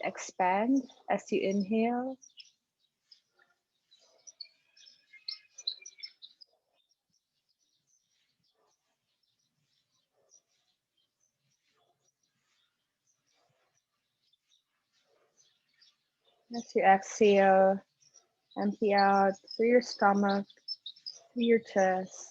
expand as you inhale. As you exhale, empty out through your stomach, through your chest.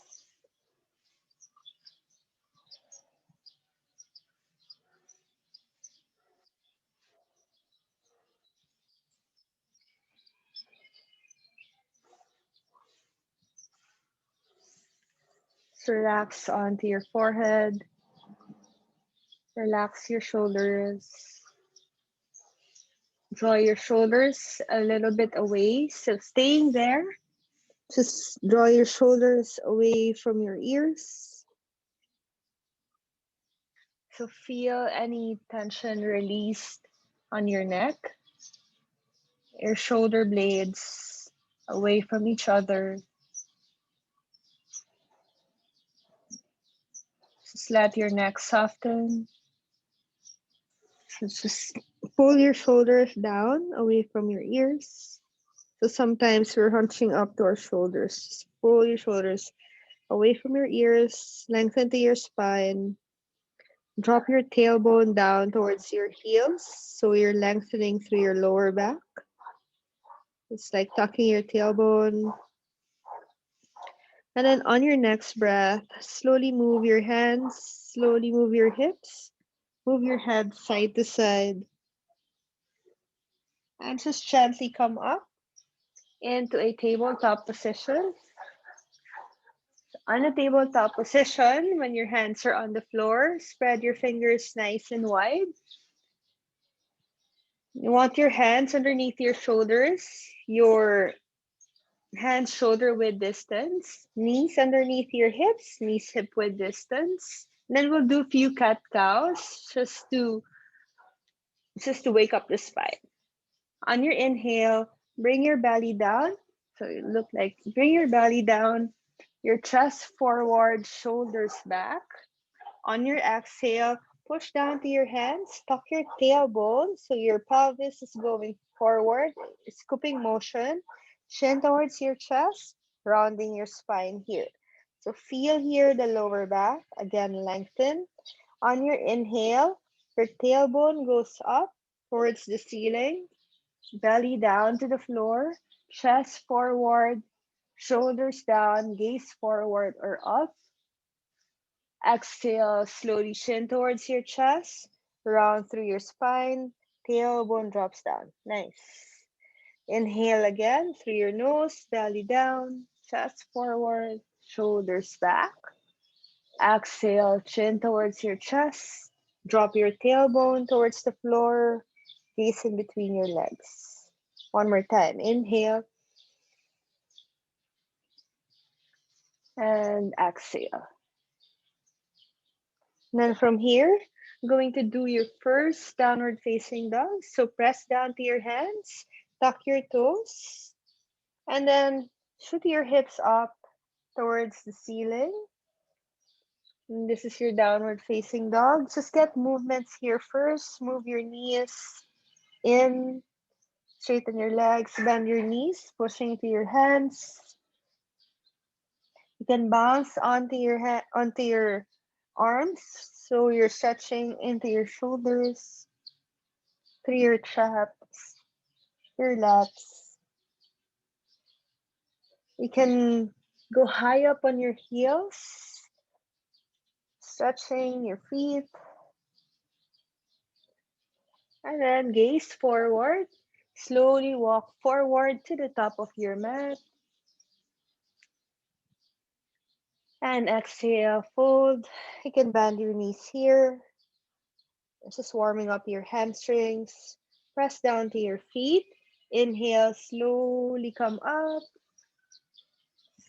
Just relax onto your forehead, relax your shoulders. Draw your shoulders a little bit away. So staying there, just draw your shoulders away from your ears. So feel any tension released on your neck, your shoulder blades away from each other. Just let your neck soften. So just pull your shoulders down away from your ears. So sometimes we're hunching up to our shoulders. Just pull your shoulders away from your ears, lengthen to your spine. Drop your tailbone down towards your heels. So you're lengthening through your lower back. It's like tucking your tailbone. And then on your next breath, slowly move your hands, slowly move your hips, move your head side to side. And just gently come up into a tabletop position. On a tabletop position, when your hands are on the floor, spread your fingers nice and wide. You want your hands underneath your shoulders, your hands shoulder width distance, knees underneath your hips, knees hip width distance. And then we'll do a few cat cows just to wake up the spine. On your inhale, bring your belly down. So you look like bring your belly down, your chest forward, shoulders back. On your exhale, push down to your hands, tuck your tailbone so your pelvis is going forward, scooping motion, chin towards your chest, rounding your spine here. So feel here the lower back, again lengthen. On your inhale, your tailbone goes up towards the ceiling, belly down to the floor, chest forward, shoulders down, gaze forward or up. Exhale, slowly chin towards your chest, round through your spine, tailbone drops down. Nice. Inhale again through your nose, belly down, chest forward, shoulders back. Exhale, chin towards your chest, drop your tailbone towards the floor, gaze in between your legs. One more time. Inhale and exhale. And then from here, I'm going to do your first downward facing dog. So press down to your hands, tuck your toes, and then shoot your hips up towards the ceiling. And this is your downward facing dog. Just get movements here first. Move your knees in, straighten your legs, bend your knees, pushing to your hands. You can bounce onto your arms, so you're stretching into your shoulders, through your traps, your lats. You can go high up on your heels, stretching your feet, and then gaze forward. Slowly walk forward to the top of your mat. And exhale, fold. You can bend your knees here. Just warming up your hamstrings. Press down to your feet. Inhale, slowly come up.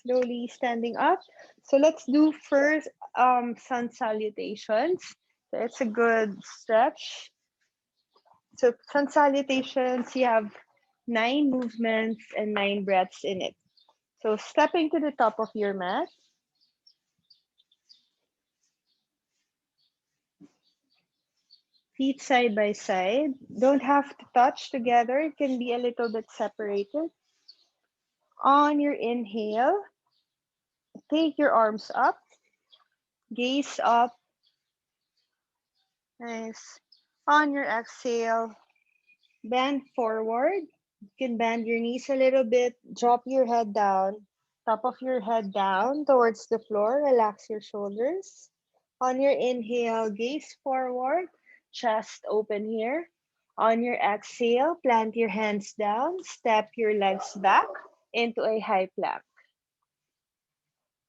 Slowly standing up. So let's do first sun salutations. So it's a good stretch. So sun salutations, you have 9 movements and 9 breaths in it. So stepping to the top of your mat. Feet side by side. Don't have to touch together. It can be a little bit separated. On your inhale, take your arms up. Gaze up. Nice. On your exhale, bend forward. You can bend your knees a little bit. Drop your head down. Top of your head down towards the floor. Relax your shoulders. On your inhale, gaze forward. Chest open here. On your exhale, plant your hands down. Step your legs back into a high plank.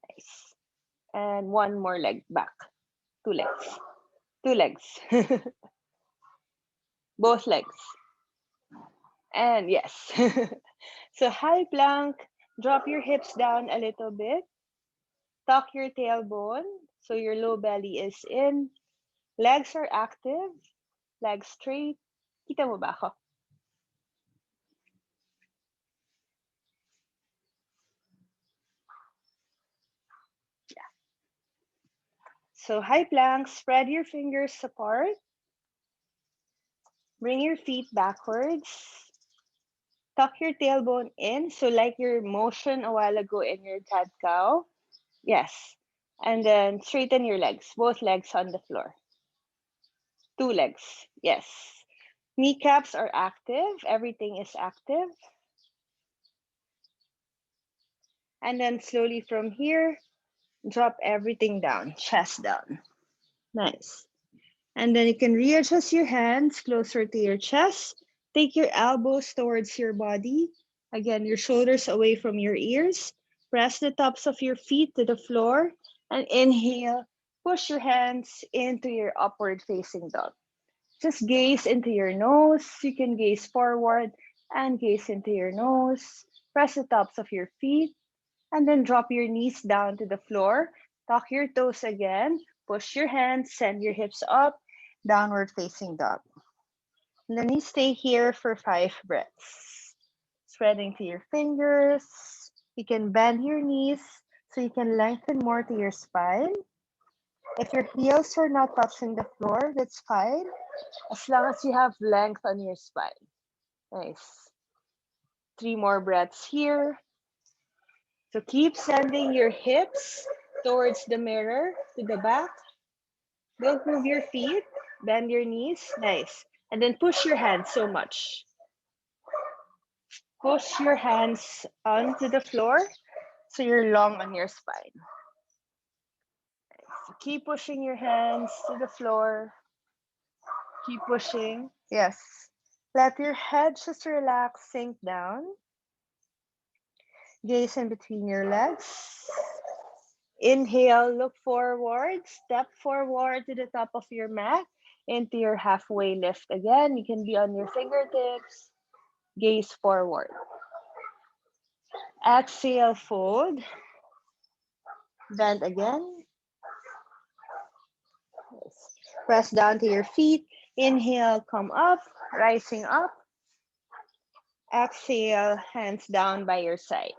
Nice. And one more leg back. Two legs. Two legs. Both legs. And yes. So high plank, drop your hips down a little bit. Tuck your tailbone so your low belly is in. Legs are active. Legs straight. Kita mo ba ako? Yeah. So high plank, spread your fingers apart. Bring your feet backwards. Tuck your tailbone in. So like your motion a while ago in your cat cow. Yes. And then straighten your legs, both legs on the floor. Two legs. Yes. Kneecaps are active. Everything is active. And then slowly from here, drop everything down, chest down. Nice. And then you can readjust your hands closer to your chest. Take your elbows towards your body. Again, your shoulders away from your ears. Press the tops of your feet to the floor. And inhale, push your hands into your upward facing dog. Just gaze into your nose. You can gaze forward and gaze into your nose. Press the tops of your feet and then drop your knees down to the floor. Tuck your toes again. Push your hands, send your hips up, downward facing dog. And then you stay here for 5 breaths. Spreading to your fingers. You can bend your knees so you can lengthen more to your spine. If your heels are not touching the floor, that's fine, as long as you have length on your spine. Nice. 3 more breaths here. So keep sending your hips towards the mirror, to the back. Don't move your feet. Bend your knees. Nice. And then push your hands so much. Push your hands onto the floor so you're long on your spine. Nice. So keep pushing your hands to the floor. Keep pushing. Yes. Let your head just relax, sink down. Gaze in between your legs. Inhale, look forward, step forward to the top of your mat into your halfway lift again. You can be on your fingertips. Gaze forward. Exhale, fold. Bend again. Press down to your feet. Inhale, come up, rising up. Exhale, hands down by your side.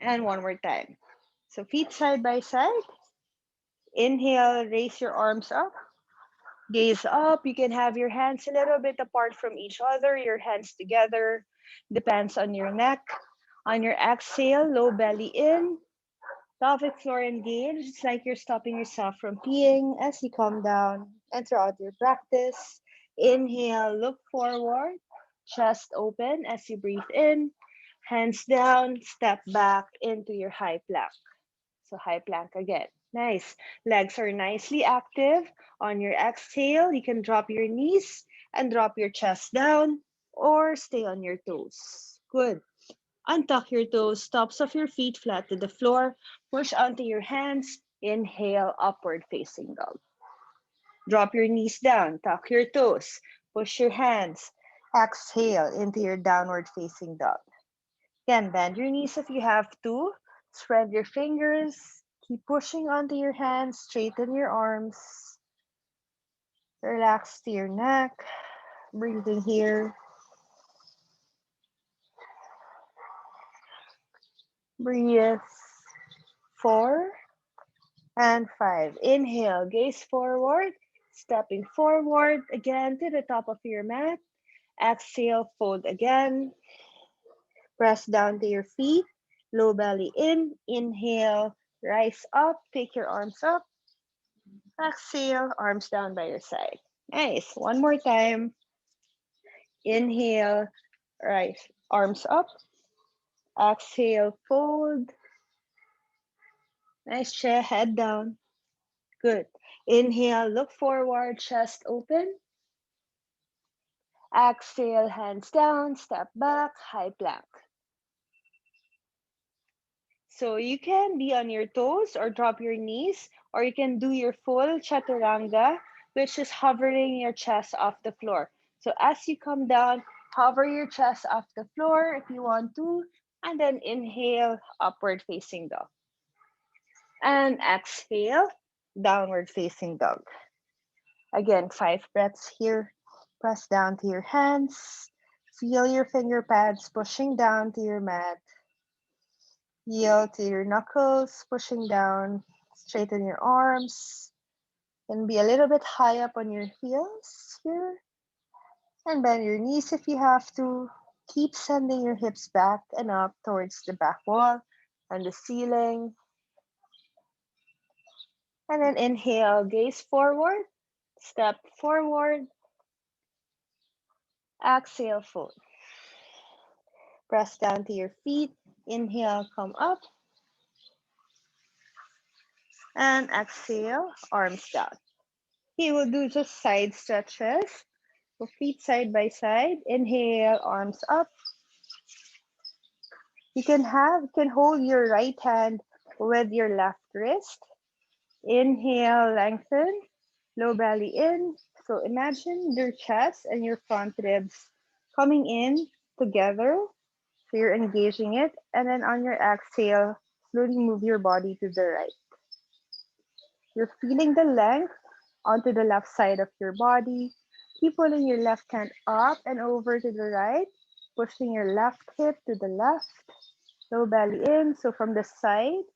And one more time. So feet side by side. Inhale, raise your arms up. Gaze up. You can have your hands a little bit apart from each other, your hands together. Depends on your neck. On your exhale, low belly in. Pelvic floor engaged. It's like you're stopping yourself from peeing as you come down and throughout your practice. Inhale, look forward. Chest open as you breathe in. Hands down, step back into your high plank. So high plank again. Nice. Legs are nicely active. On your exhale, you can drop your knees and drop your chest down or stay on your toes. Good. Untuck your toes, tops of your feet flat to the floor. Push onto your hands. Inhale, upward facing dog. Drop your knees down, tuck your toes, push your hands. Exhale into your downward facing dog. Again, bend your knees if you have to. Spread your fingers. Keep pushing onto your hands. Straighten your arms. Relax to your neck. Breathing here. Breathe. 4. And 5. Inhale, gaze forward, stepping forward again to the top of your mat. Exhale, fold again. Press down to your feet, low belly in. Inhale, rise up, take your arms up. Exhale, arms down by your side. Nice. One more time. Inhale, rise, arms up. Exhale, fold. Nice, chair, head down. Good. Inhale, look forward, chest open. Exhale, hands down, step back, high plank. So you can be on your toes or drop your knees, or you can do your full chaturanga, which is hovering your chest off the floor. So as you come down, hover your chest off the floor if you want to, and then inhale, upward facing dog. And exhale, downward facing dog. Again, 5 breaths here. Press down to your hands. Feel your finger pads pushing down to your mat. Heel to your knuckles, pushing down. Straighten your arms. And be a little bit high up on your heels here. And bend your knees if you have to. Keep sending your hips back and up towards the back wall and the ceiling. And then inhale, gaze forward. Step forward. Exhale, fold. Press down to your feet. Inhale, come up. And exhale, arms down. Here we'll do just side stretches. So feet side by side. Inhale, arms up. You can hold your right hand with your left wrist. Inhale, lengthen. Low belly in. So imagine your chest and your front ribs coming in together. So you're engaging it. And then on your exhale, slowly move your body to the right. You're feeling the length onto the left side of your body. Keep pulling your left hand up and over to the right, pushing your left hip to the left, low belly in. So from the side,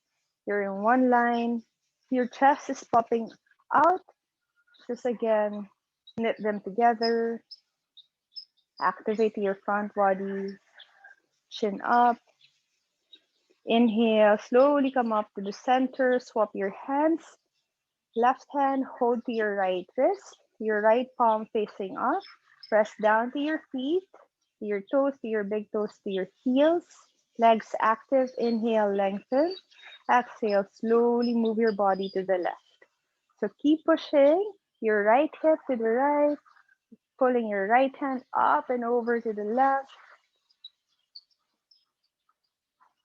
you're in one line. Your chest is popping out. Just again, knit them together. Activate your front body, chin up. Inhale, slowly come up to the center, swap your hands. Left hand, hold to your right wrist, your right palm facing up. Press down to your feet, to your toes, to your big toes, to your heels. Legs active, inhale, lengthen. Exhale, slowly move your body to the left. So keep pushing your right hip to the right, pulling your right hand up and over to the left.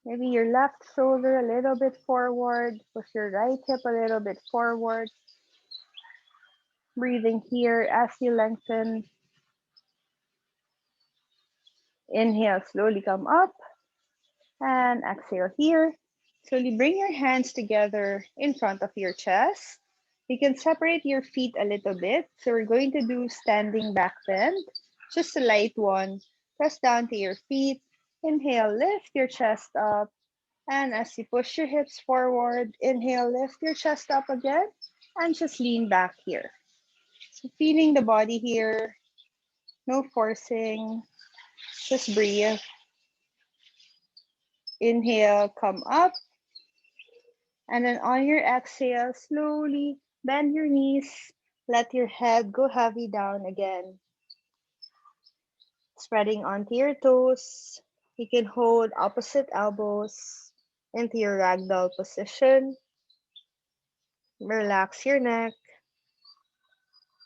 Maybe your left shoulder a little bit forward, push your right hip a little bit forward. Breathing here as you lengthen. Inhale, slowly come up. And exhale here. Slowly bring your hands together in front of your chest. You can separate your feet a little bit. So we're going to do standing back bend. Just a light one. Press down to your feet. Inhale, lift your chest up. And as you push your hips forward, inhale, lift your chest up again. And just lean back here. So feeling the body here. No forcing. Just breathe. Inhale, come up. And then on your exhale, slowly bend your knees. Let your head go heavy down again. Spreading onto your toes. You can hold opposite elbows into your ragdoll position. Relax your neck.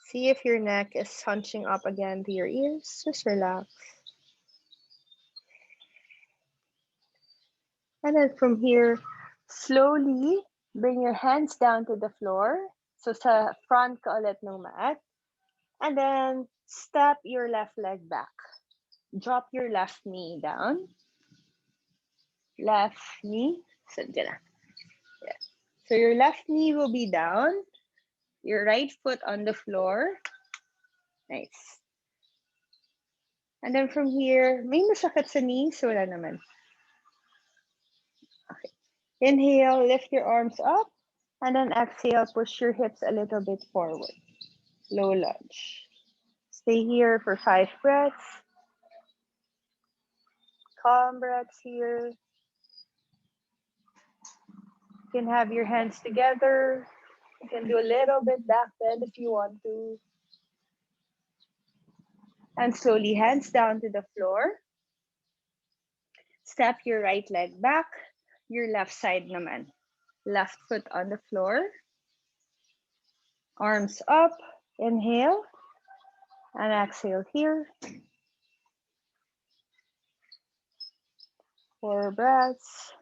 See if your neck is hunching up again to your ears. Just relax. And then from here, slowly bring your hands down to the floor. So sa front ka ulit ng mat. And then step your left leg back. Drop your left knee down. Left knee. So, yeah. So your left knee will be down. Your right foot on the floor. Nice. And then from here, may masakit sa knees? Wala naman. Okay. Inhale, lift your arms up. And then exhale, push your hips a little bit forward. Low lunge. Stay here for 5 breaths. Calm breaths here. You can have your hands together. You can do a little bit back bend if you want to. And slowly hands down to the floor. Step your right leg back. Your left side naman. Left foot on the floor. Arms up. Inhale. And exhale here. 4 breaths.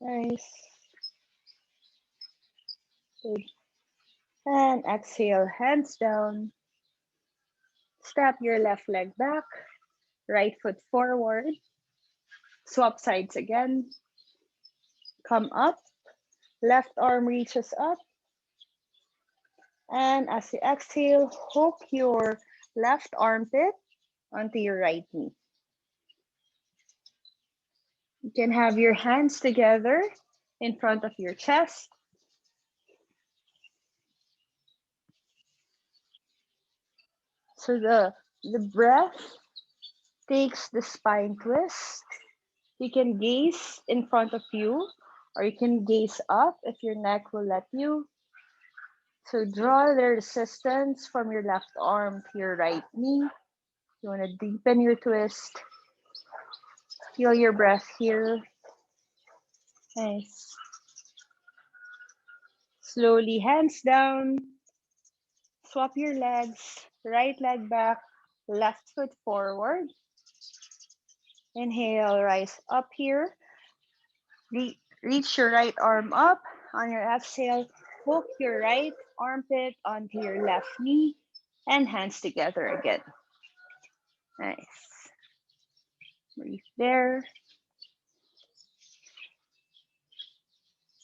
Nice. Good. And exhale, hands down. Step your left leg back. Right foot forward. Swap sides again. Come up. Left arm reaches up. And as you exhale, hook your left armpit onto your right knee. You can have your hands together in front of your chest. So the breath takes the spine twist. You can gaze in front of you, or you can gaze up if your neck will let you. So draw the resistance from your left arm to your right knee. You want to deepen your twist. Feel your breath here. Nice. Slowly hands down. Swap your legs. Right leg back, left foot forward. Inhale, rise up here. Reach your right arm up. On your exhale, hook your right armpit onto your left knee and hands together again. Nice. Breathe there.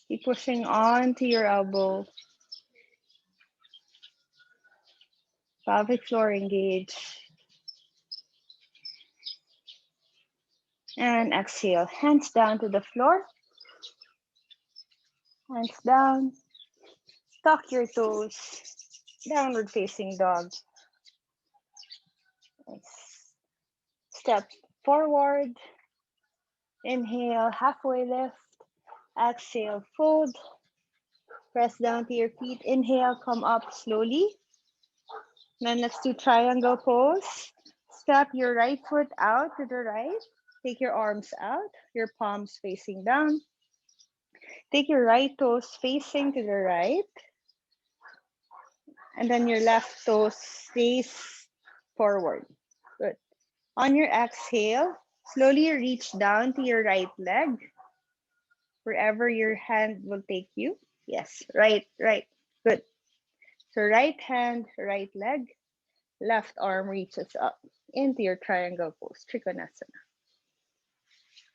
Keep pushing on to your elbow. Pelvic floor engage. And exhale, hands down to the floor. Hands down. Tuck your toes. Downward facing dog. Nice. Step forward. Inhale, halfway lift. Exhale, fold. Press down to your feet. Inhale, come up slowly. Then let's do triangle pose. Step your right foot out to the right. Take your arms out, your palms facing down. Take your right toes facing to the right. And then your left toes face forward. Good. On your exhale, slowly reach down to your right leg, wherever your hand will take you. Yes, right. Good. So right hand, right leg, left arm reaches up into your triangle pose, Trikonasana.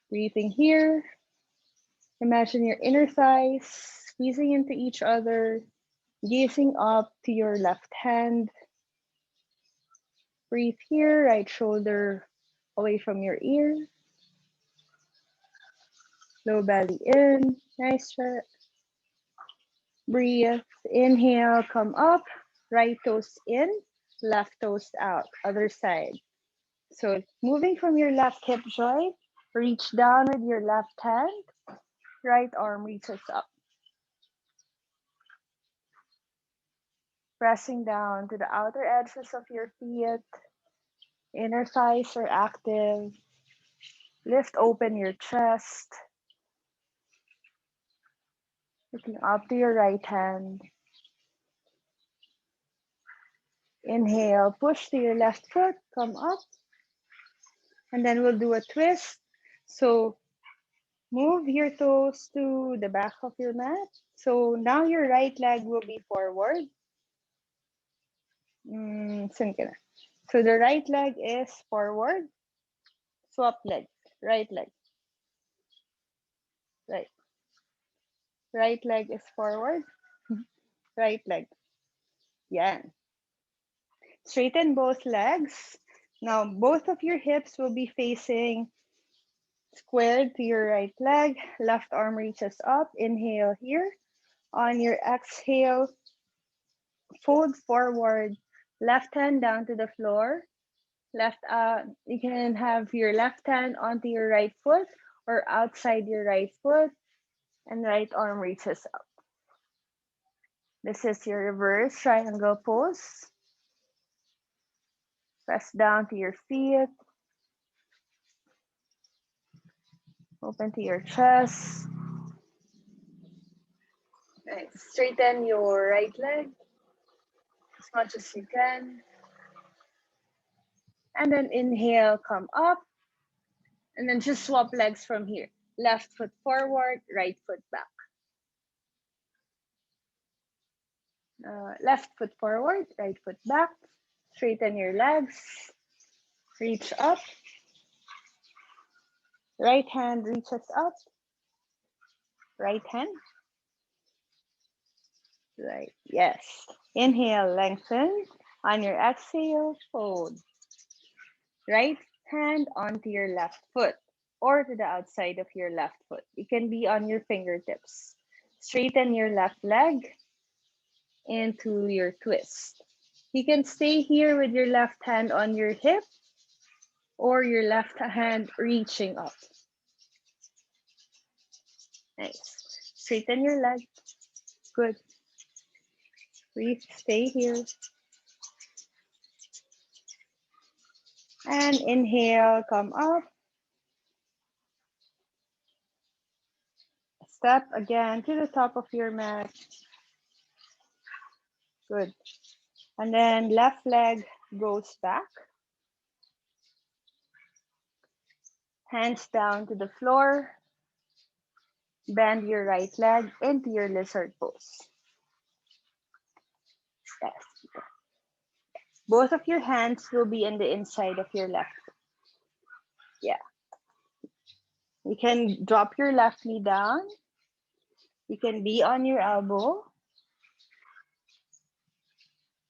Breathing here. Imagine your inner thighs squeezing into each other, gazing up to your left hand. Breathe here, right shoulder away from your ear. Low belly in, nice stretch. Breathe, inhale, come up, right toes in, left toes out, other side. So moving from your left hip joint, reach down with your left hand, right arm reaches up. Pressing down to the outer edges of your feet, inner thighs are active. Lift open your chest. Looking up to your right hand. Inhale, push to your left foot, come up. And then we'll do a twist. So move your toes to the back of your mat. So now your right leg will be forward. So the right leg is forward. Swap leg. Right leg. Right. Right leg is forward. Right leg. Yeah. Straighten both legs. Now both of your hips will be facing Square to your right leg, left arm reaches up, inhale here. On your exhale, fold forward, left hand down to the floor. You can have your left hand onto your right foot or outside your right foot, and right arm reaches up. This is your reverse triangle pose. Press down to your feet. Open to your chest. Nice. Straighten your right leg as much as you can. And then inhale, come up. And then just swap legs from here. Left foot forward, right foot back. Left foot forward, right foot back. Straighten your legs. Reach up. Right hand reaches up. Right hand. Right, yes. Inhale, lengthen. On your exhale, fold. Right hand onto your left foot or to the outside of your left foot. You can be on your fingertips. Straighten your left leg into your twist. You can stay here with your left hand on your hip or your left hand reaching up. Nice. Straighten your leg. Good. Breathe, stay here. And inhale, come up. Step again to the top of your mat. Good. And then left leg goes back. Hands down to the floor. Bend your right leg into your lizard pose. Yes. Both of your hands will be in the inside of your left foot. Yeah. You can drop your left knee down. You can be on your elbow.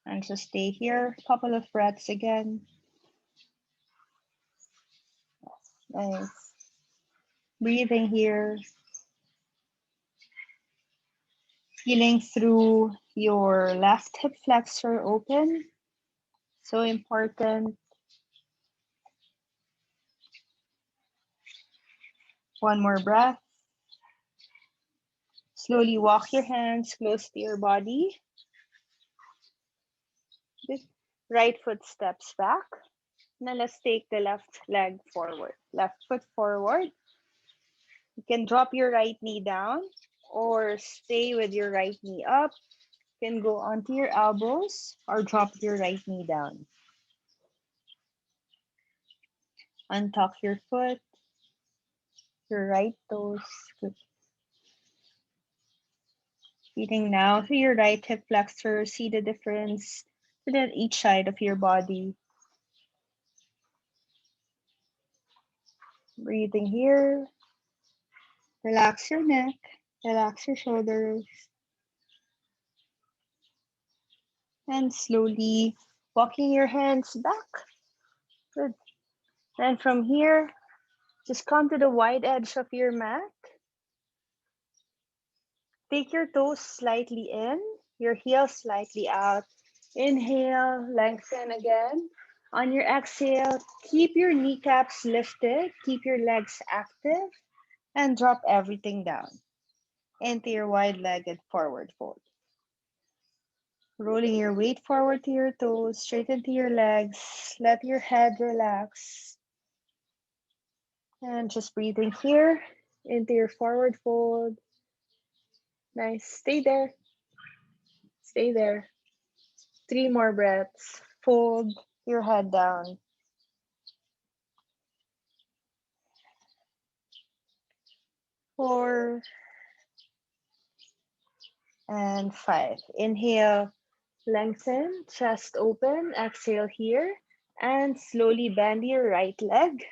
And just stay here. A couple of breaths again. Nice. Breathing here. Feeling through your left hip flexor open. So important. One more breath. Slowly walk your hands close to your body. Good. Right foot steps back. Now let's take the left leg forward. Left foot forward. You can drop your right knee down or stay with your right knee up. You can go onto your elbows or drop your right knee down. Untuck your foot, your right toes. Good. Feeling now to your right hip flexor. See the difference within each side of your body. Breathing here. Relax your neck. Relax your shoulders. And slowly walking your hands back. Good. And from here, just come to the wide edge of your mat. Take your toes slightly in, your heels slightly out. Inhale, lengthen again. On your exhale, keep your kneecaps lifted, keep your legs active, and drop everything down into your wide-legged forward fold. Rolling your weight forward to your toes, straighten to your legs, let your head relax. And just breathing here into your forward fold. Nice, stay there. Stay there. 3 more breaths. Fold your head down. 4 and 5. Inhale, lengthen, chest open. Exhale here. And slowly bend your right leg.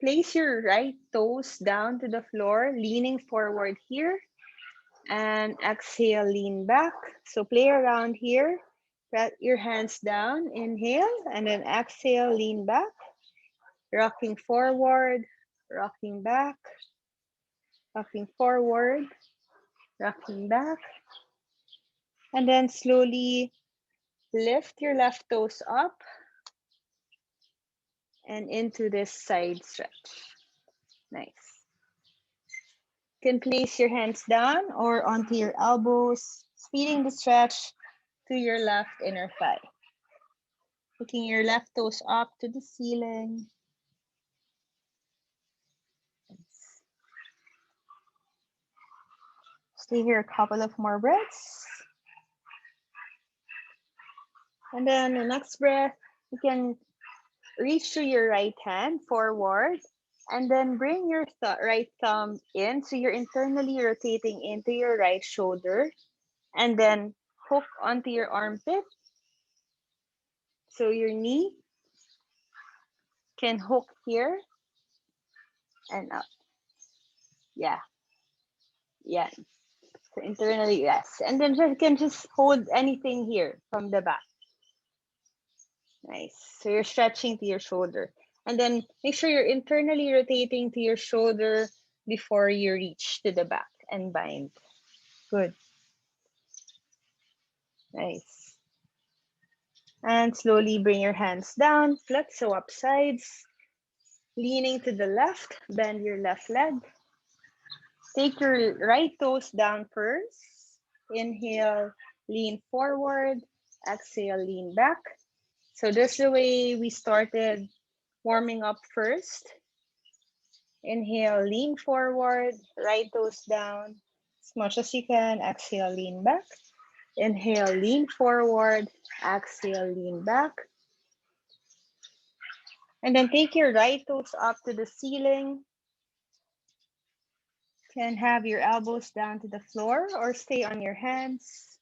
Place your right toes down to the floor, leaning forward here. And exhale, lean back. So play around here. Let your hands down. Inhale, and then exhale, lean back. rocking forward, rocking back, rocking forward, rocking back. And then slowly lift your left toes up and into this side stretch. Nice. You can place your hands down or onto your elbows, speeding the stretch to your left inner thigh. Looking your left toes up to the ceiling. Stay here a couple of more breaths. And then the next breath, you can reach to your right hand forward and then bring your right thumb in. So you're internally rotating into your right shoulder and then hook onto your armpit. So your knee can hook here and up. Yeah. Yeah. So internally, yes. And then you can just hold anything here from the back. Nice. So you're stretching to your shoulder. And then make sure you're internally rotating to your shoulder before you reach to the back and bind. Good. Nice. And slowly bring your hands down, let's swap sides. Leaning to the left, bend your left leg. Take your right toes down first. Inhale, lean forward. Exhale, lean back. So that's the way we started warming up first. Inhale, lean forward, right toes down as much as you can. Exhale, lean back. Inhale, lean forward. Exhale, lean back. And then take your right toes up to the ceiling. You can have your elbows down to the floor or stay on your hands.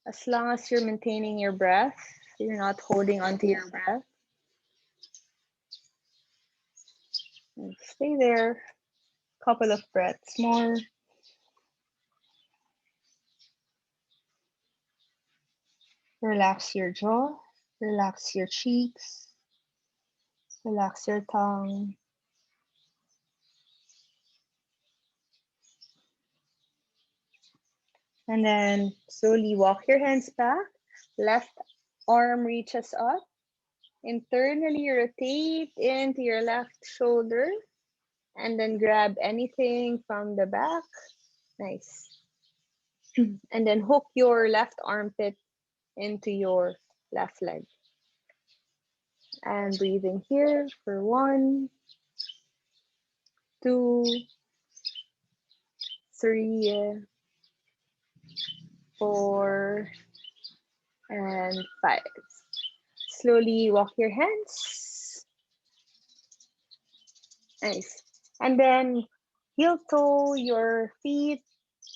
As long as you're maintaining your breath, you're not holding onto your breath. And stay there. Couple of breaths more. Relax your jaw, relax your cheeks, relax your tongue. And then slowly walk your hands back. Left arm reaches up. Internally rotate into your left shoulder. And then grab anything from the back. Nice. And then hook your left armpit into your left leg. And breathing here for 1, 2, 3, 4, and 5. Slowly walk your hands. Nice. And then heel toe your feet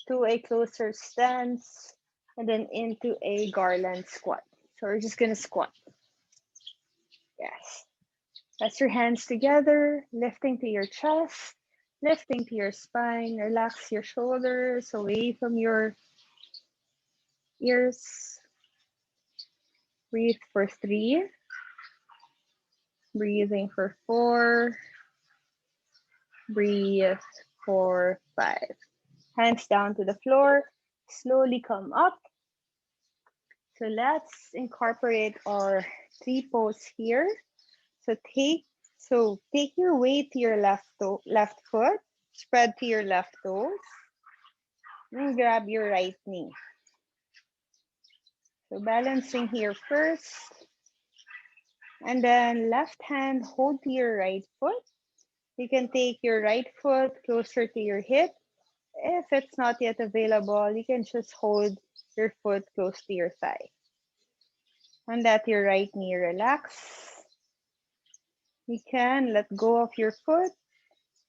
to a closer stance and then into a garland squat. So we're just gonna squat. Yes. Press your hands together, lifting to your chest, lifting to your spine. Relax your shoulders away from your ears. Breathe for 3. Breathing for 4. Breathe for 5. Hands down to the floor. Slowly come up. So let's incorporate our 3 pose here. So take your weight to your left foot. Spread to your left toes. And grab your right knee. So balancing here first. And then left hand hold to your right foot. You can take your right foot closer to your hip. If it's not yet available, you can just hold your foot close to your thigh. And let your right knee relax. You can let go of your foot,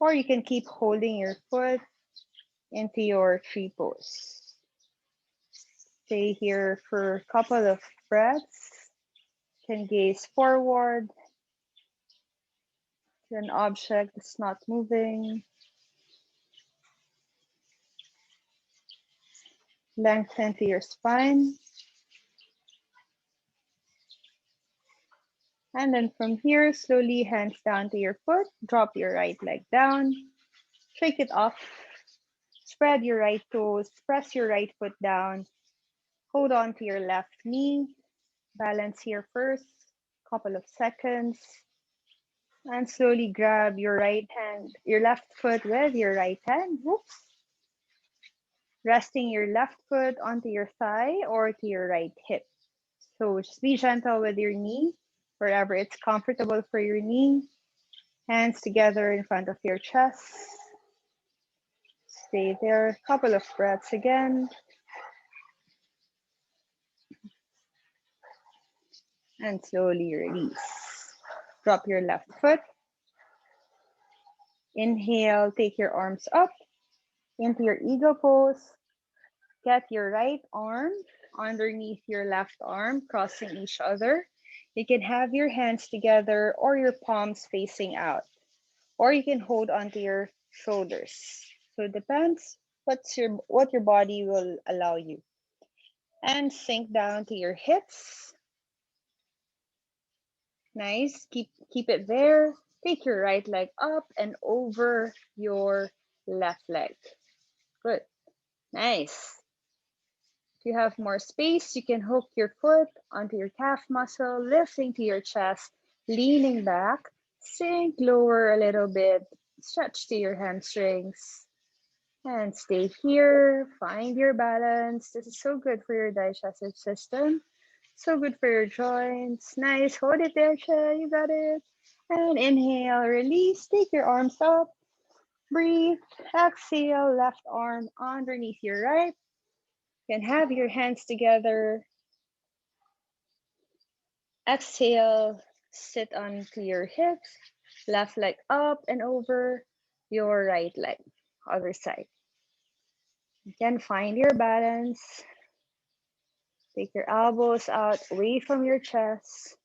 or you can keep holding your foot into your tree pose. Stay here for a couple of breaths. You can gaze forward to an object that's not moving. Lengthen to your spine. And then from here, slowly hands down to your foot. Drop your right leg down. Shake it off. Spread your right toes. Press your right foot down. Hold on to your left knee. Balance here first. Couple of seconds. And slowly grab your right hand, your left foot with your right hand. Whoops. Resting your left foot onto your thigh or to your right hip. So just be gentle with your knee, wherever it's comfortable for your knee. Hands together in front of your chest. Stay there. Couple of breaths again. And slowly release. Drop your left foot. Inhale, take your arms up into your eagle pose. Get your right arm underneath your left arm, crossing each other. You can have your hands together or your palms facing out, or you can hold onto your shoulders. So it depends what your body will allow you. And sink down to your hips. Nice. Keep it there. Take your right leg up and over your left leg. Good. Nice. If you have more space, you can hook your foot onto your calf muscle, lifting to your chest, leaning back, sink lower a little bit, stretch to your hamstrings, and stay here. Find your balance. This is so good for your digestive system, so good for your joints. Nice. Hold it there, Che. You got it. And inhale, release. Take your arms up. Breathe. Exhale, left arm underneath your right. You can have your hands together. Exhale, sit onto your hips, left leg up and over your right leg, other side. You can find your balance. Take your elbows out away from your chest.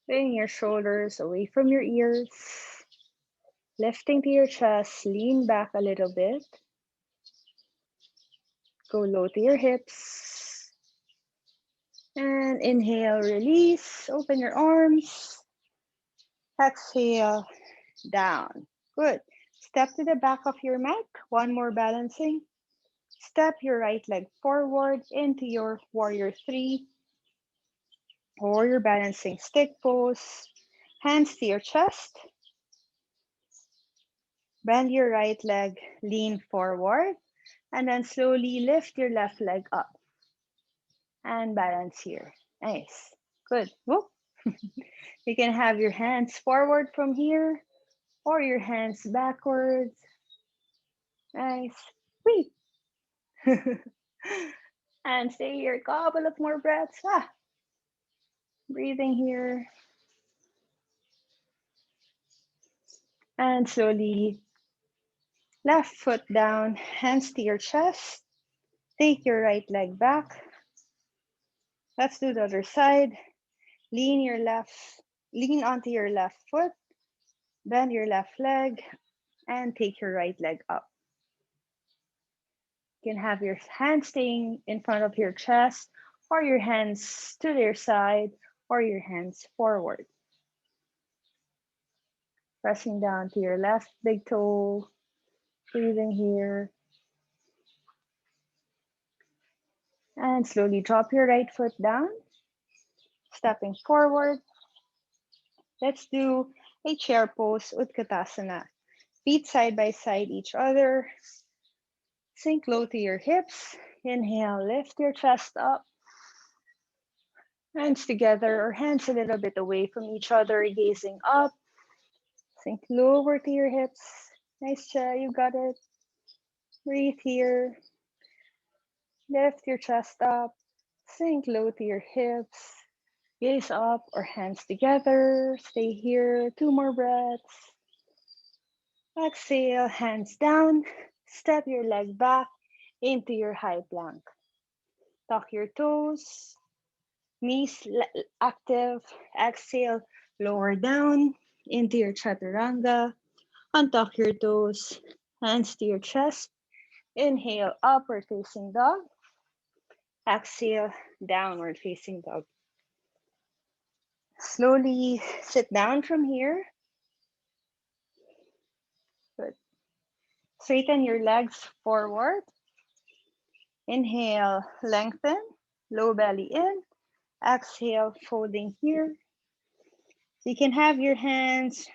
Bring your shoulders away from your ears. Lifting to your chest, lean back a little bit. Go low to your hips. And inhale, release. Open your arms. Exhale, down. Good. Step to the back of your mat. One more balancing. Step your right leg forward into your warrior three or your balancing stick pose. Hands to your chest. Bend your right leg, lean forward, and then slowly lift your left leg up. And balance here. Nice. Good. Whoop. You can have your hands forward from here or your hands backwards. Nice. Whee. And stay here. Couple of more breaths. Breathing here. And slowly left foot down, hands to your chest. Take your right leg back. Let's do the other side. Lean onto your left foot. Bend your left leg and take your right leg up. You can have your hands staying in front of your chest or your hands to their side or your hands forward. Pressing down to your left big toe. Breathing here. And slowly drop your right foot down. Stepping forward. Let's do a chair pose, Utkatasana. Feet side by side each other. Sink low to your hips. Inhale, lift your chest up. Hands together or hands a little bit away from each other, gazing up. Sink lower to your hips. Nice, Cha, you got it. Breathe here. Lift your chest up. Sink low to your hips. Gaze up or hands together. Stay here. 2 more breaths. Exhale, hands down. Step your leg back into your high plank. Tuck your toes. Knees active. Exhale, lower down into your chaturanga. Untuck your toes. Hands to your chest. Inhale, upward facing dog. Exhale, downward facing dog. Slowly sit down from here. Good. Straighten your legs forward. Inhale, lengthen, low belly in. Exhale, folding here. So you can have your hands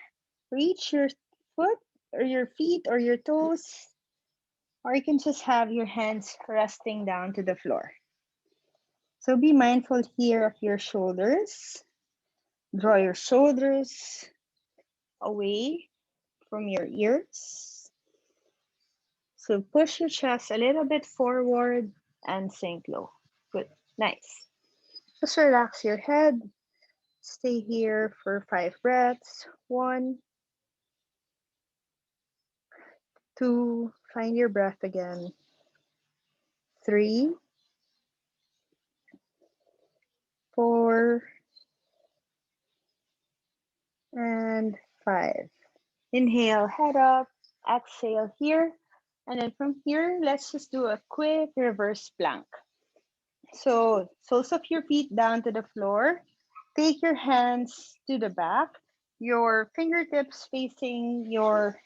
reach your foot or your feet or your toes, or you can just have your hands resting down to the floor. So be mindful here of your shoulders. Draw your shoulders away from your ears. So push your chest a little bit forward and sink low. Good, nice. Just relax your head. Stay here for 5 breaths. 1, 2, find your breath again. 3, 4, and 5. Inhale, head up, exhale here. And then from here, let's just do a quick reverse plank. So soles of your feet down to the floor. Take your hands to the back, your fingertips facing your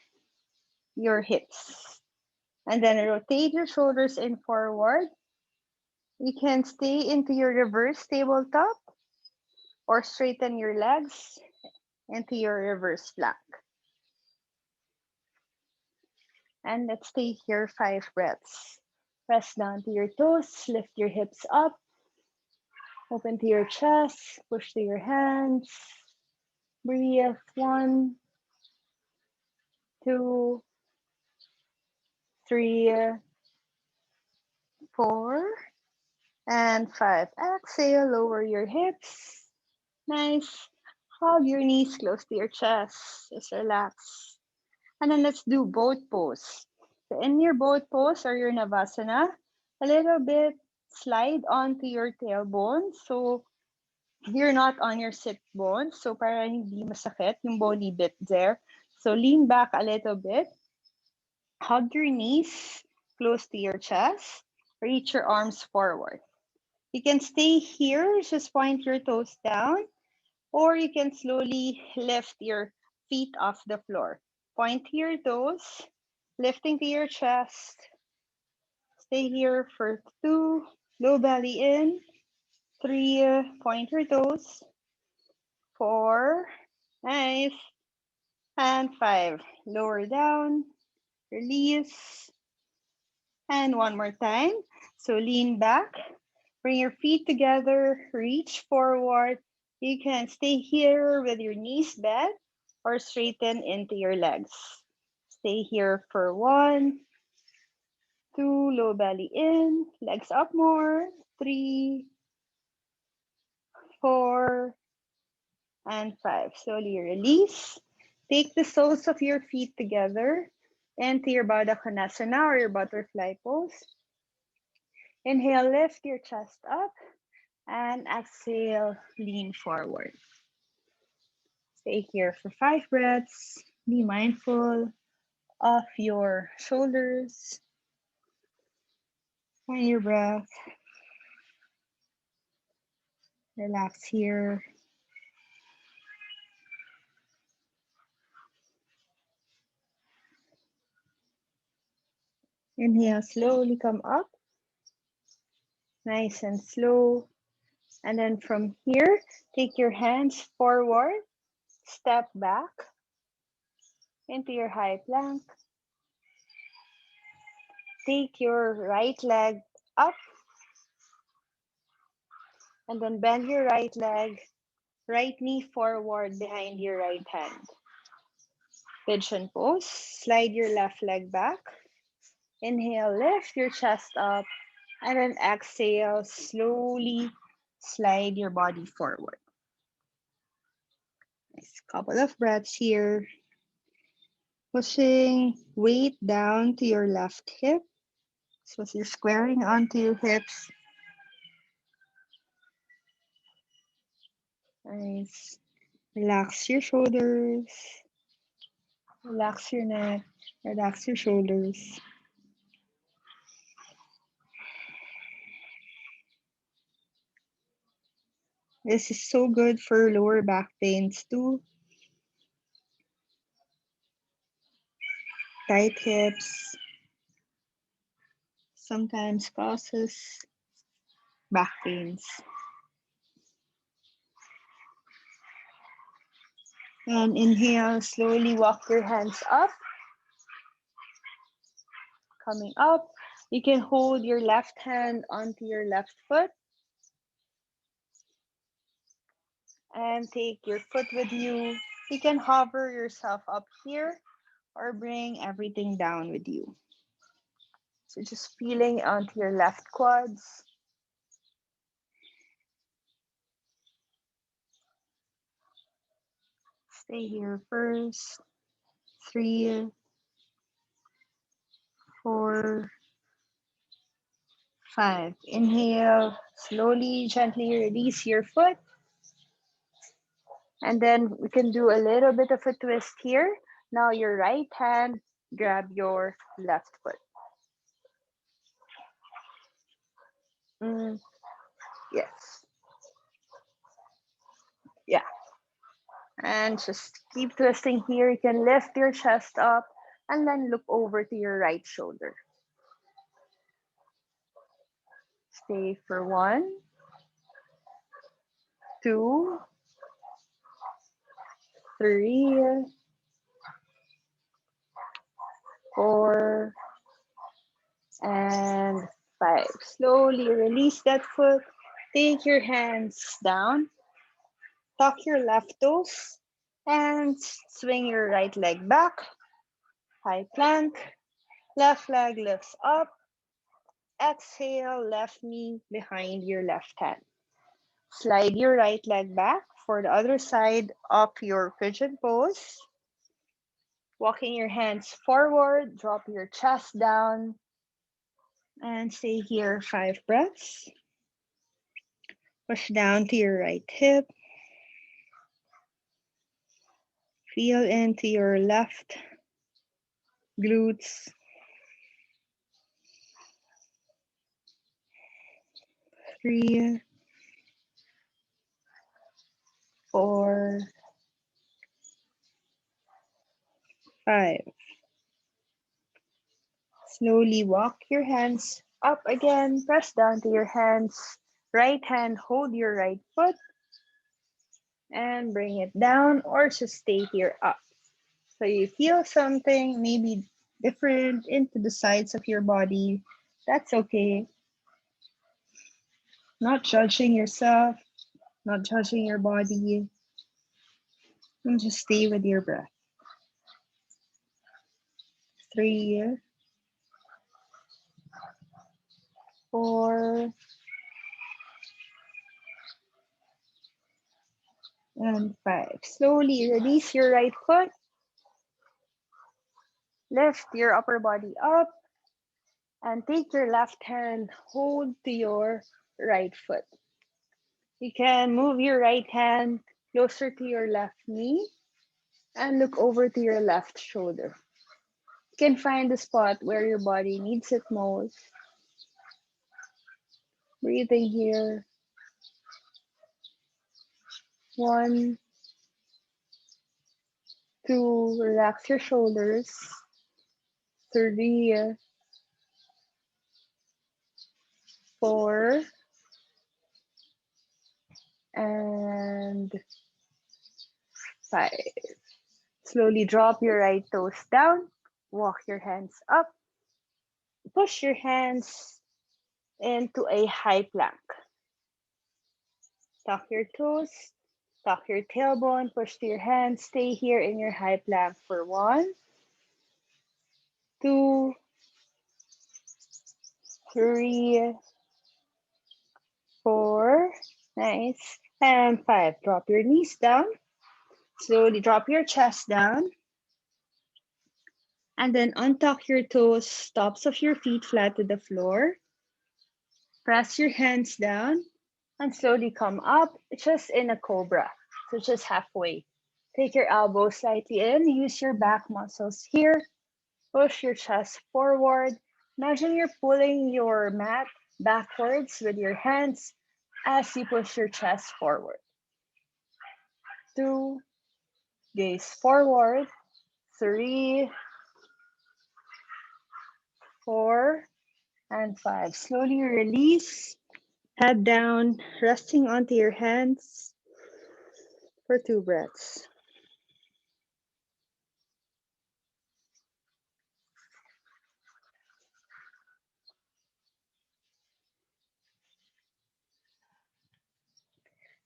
hips. And then rotate your shoulders in forward. You can stay into your reverse tabletop or straighten your legs into your reverse plank. And let's stay here 5 breaths. Press down to your toes, lift your hips up, open to your chest, push to your hands. Breathe. 1, 2, 3, 4, and 5. Exhale, lower your hips. Nice. Hug your knees close to your chest. Just relax. And then let's do boat pose. So in your boat pose or your Navasana, a little bit slide onto your tailbone. So you're not on your sit bone. So para hindi masakit yung bony bit there. So lean back a little bit. Hug your knees close to your chest. Reach your arms forward. You can stay here, just point your toes down, or you can slowly lift your feet off the floor. Point to your toes, lifting to your chest. Stay here for 2, low belly in. 3, point your toes. 4, nice. And 5, lower down, release. And one more time. So lean back, bring your feet together, reach forward. You can stay here with your knees bent or straighten into your legs. Stay here for 1, 2, low belly in, legs up more. 3, 4, and 5. Slowly release. Take the soles of your feet together into your Baddha Konasana or your butterfly pose. Inhale, lift your chest up, and exhale, lean forward. Stay here for 5 breaths. Be mindful of your shoulders and your breath. Relax here. Inhale, slowly come up, nice and slow. And then from here, take your hands forward, step back into your high plank. Take your right leg up, and then bend your right leg, right knee forward behind your right hand. Pigeon pose, slide your left leg back. Inhale, lift your chest up, and then exhale, slowly slide your body forward. Nice. Couple of breaths here. Pushing weight down to your left hip. So you're squaring onto your hips. Nice. Relax your shoulders. Relax your neck. Relax your shoulders. This is so good for lower back pains too. Tight hips sometimes causes back pains. And inhale, slowly walk your hands up. Coming up, you can hold your left hand onto your left foot and take your foot with you. You can hover yourself up here or bring everything down with you. So just feeling onto your left quads. Stay here first. 3, 4, 5. Inhale, slowly, gently release your foot. And then we can do a little bit of a twist here. Now your right hand, grab your left foot. Yes. Yeah. And just keep twisting here. You can lift your chest up and then look over to your right shoulder. Stay for 1, 2, 3, 4, and 5. Slowly release that foot. Take your hands down. Tuck your left toes and swing your right leg back. High plank. Left leg lifts up. Exhale, left knee behind your left hand. Slide your right leg back for the other side of your pigeon pose. Walking your hands forward, drop your chest down, and stay here 5 breaths. Push down to your right hip. Feel into your left glutes. 3, 4, 5. Slowly walk your hands up again. Press down to your hands. Right hand, hold your right foot. And bring it down or just stay here up. So you feel something maybe different into the sides of your body. That's okay. Not judging yourself, not judging your body. And just stay with your breath. 3, 4, and 5. Slowly release your right foot. Lift your upper body up. And take your left hand, hold to your right foot. You can move your right hand closer to your left knee and look over to your left shoulder. You can find the spot where your body needs it most. Breathing here. 1, 2, relax your shoulders. 3, 4, and 5. Slowly drop your right toes down. Walk your hands up. Push your hands into a high plank. Tuck your toes, tuck your tailbone, push to your hands. Stay here in your high plank for 1, 2, 3, 4, nice, and 5. Drop your knees down. Slowly drop your chest down. And then untuck your toes, tops of your feet flat to the floor. Press your hands down and slowly come up, just in a cobra. So just halfway. Take your elbows slightly in, use your back muscles here. Push your chest forward. Imagine you're pulling your mat backwards with your hands. as you push your chest forward. 2, gaze forward. 3, 4, and 5. Slowly release, head down, resting onto your hands for 2 breaths.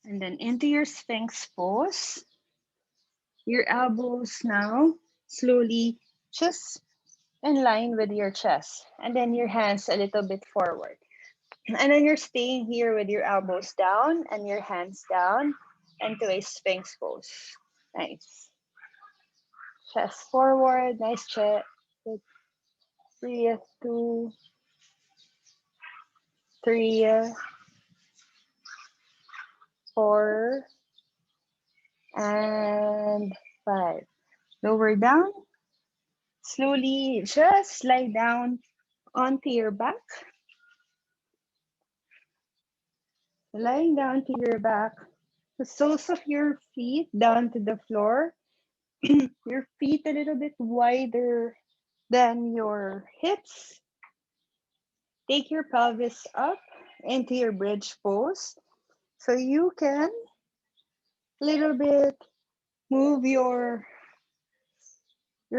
And then into your Sphinx pose. Your elbows now slowly just in line with your chest. And then your hands a little bit forward. And then you're staying here with your elbows down and your hands down into a Sphinx pose. Nice. Chest forward. Nice chest. Breathe. 2, 3, 4, and 5. Lower down. Slowly just lie down onto your back. Lying down to your back. The soles of your feet down to the floor. Your feet a little bit wider than your hips. Take your pelvis up into your bridge pose. So you can little bit move your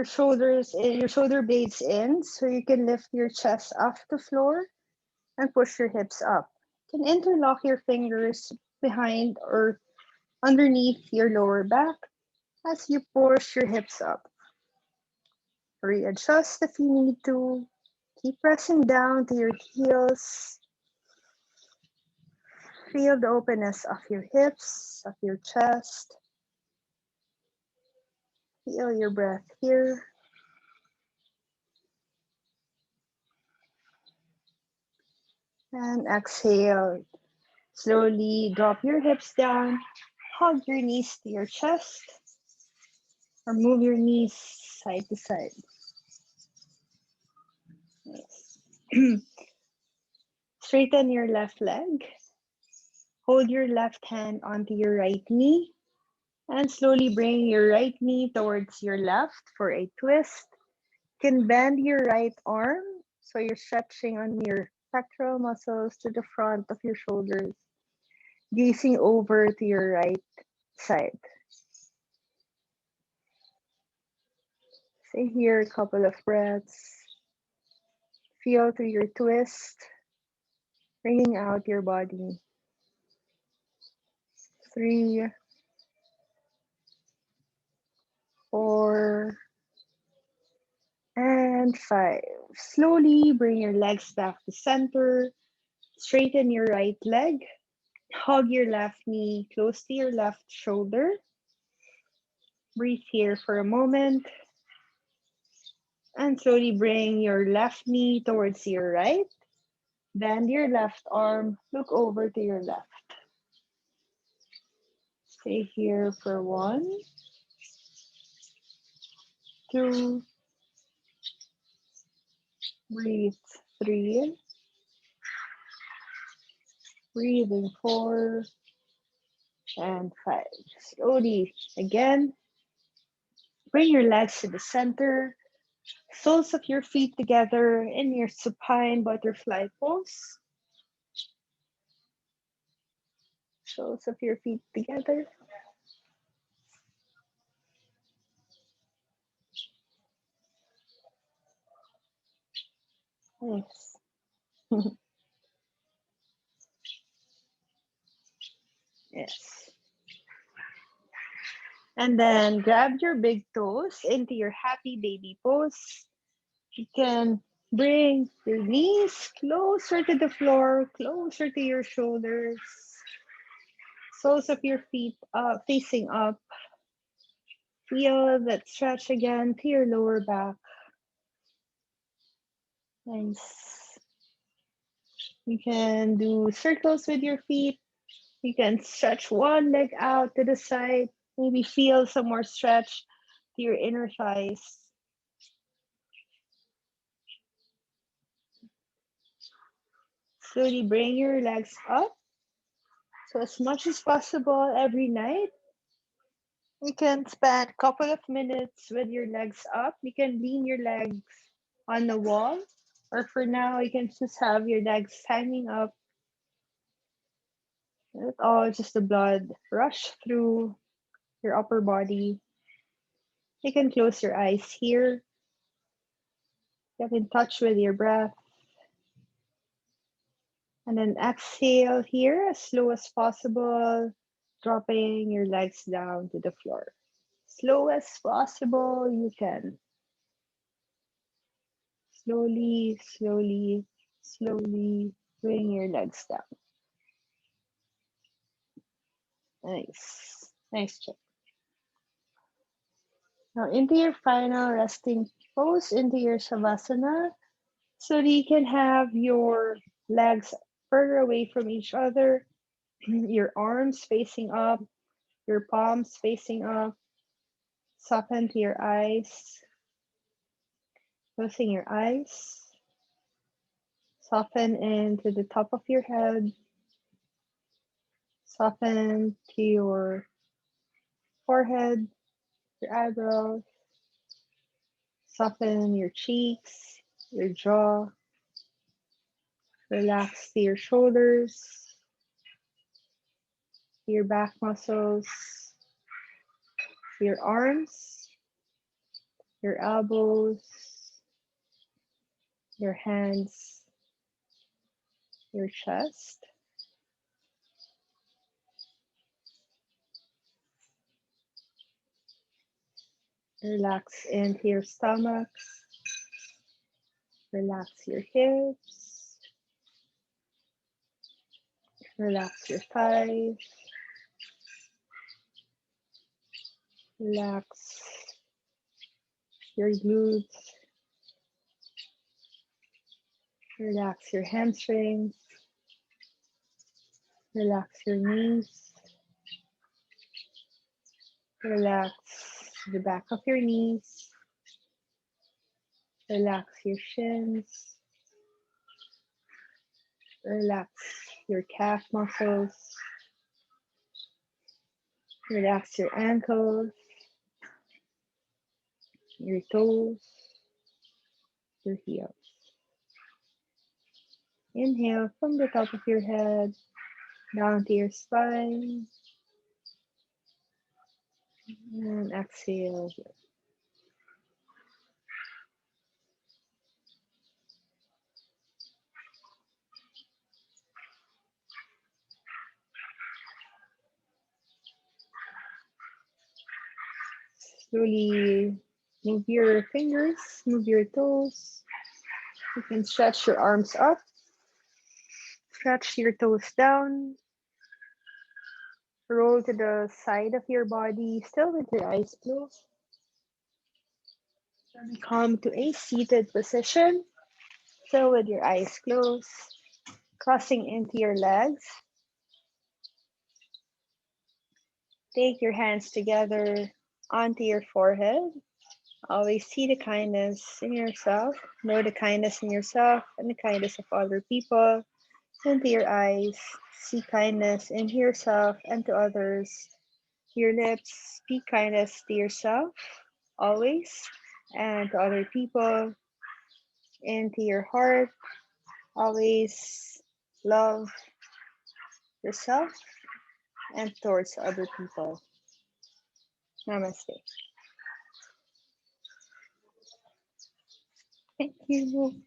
shoulders in, your shoulder blades in, so you can lift your chest off the floor and push your hips up. You can interlock your fingers behind or underneath your lower back as you push your hips up. Readjust if you need to. Keep pressing down to your heels. Feel the openness of your hips, of your chest. Feel your breath here. And exhale. Slowly drop your hips down. Hug your knees to your chest. Or move your knees side to side. Nice. Straighten your left leg. Hold your left hand onto your right knee. And slowly bring your right knee towards your left for a twist. You can bend your right arm so you're stretching on your pectoral muscles to the front of your shoulders, gazing over to your right side. Stay here a couple of breaths. Feel through your twist, bringing out your body. 3, 4, and 5. Slowly bring your legs back to center. Straighten your right leg. Hug your left knee close to your left shoulder. Breathe here for a moment. And slowly bring your left knee towards your right. Bend your left arm. Look over to your left. Stay here for 1, 2, breathe 3, breathing 4, and 5. Slowly again. Bring your legs to the center. Soles of your feet together in your supine butterfly pose. Soles of your feet together. Nice. Yes. And then grab your big toes into your happy baby pose. You can bring your knees closer to the floor, closer to your shoulders. Soles of your feet facing up. Feel that stretch again to your lower back. Nice. You can do circles with your feet. You can stretch one leg out to the side. Maybe feel some more stretch to your inner thighs. Slowly bring your legs up. So as much as possible every night, you can spend a couple of minutes with your legs up. You can lean your legs on the wall, or for now, you can just have your legs hanging up. Let all just the blood rush through your upper body. You can close your eyes here. Get in touch with your breath. And then exhale here as slow as possible, dropping your legs down to the floor. Slow as possible, you can. Slowly, slowly, slowly bring your legs down. Nice. Nice job. Now into your final resting pose, into your Savasana. So that you can have your legs further away from each other, your arms facing up, your palms facing up. Soften to your eyes, closing your eyes. Soften into the top of your head. Soften to your forehead, your eyebrows. Soften your cheeks, your jaw. Relax to your shoulders, your back muscles, your arms, your elbows, your hands, your chest. Relax into your stomach. Relax your hips. Relax your thighs. Relax your glutes. Relax your hamstrings. Relax your knees. Relax the back of your knees. Relax your shins. Relax your calf muscles. Relax your ankles, your toes, your heels. Inhale from the top of your head down to your spine. And exhale here. Slowly move your fingers, move your toes. You can stretch your arms up, stretch your toes down, roll to the side of your body, still with your eyes closed. Then come to a seated position, still with your eyes closed, crossing into your legs. Take your hands together onto your forehead. Always see the kindness in yourself, know the kindness in yourself and the kindness of other people. Into your eyes, see kindness in yourself and to others. Your lips, speak kindness to yourself, always, and to other people. Into your heart, always love yourself and towards other people. Namaste. Thank you.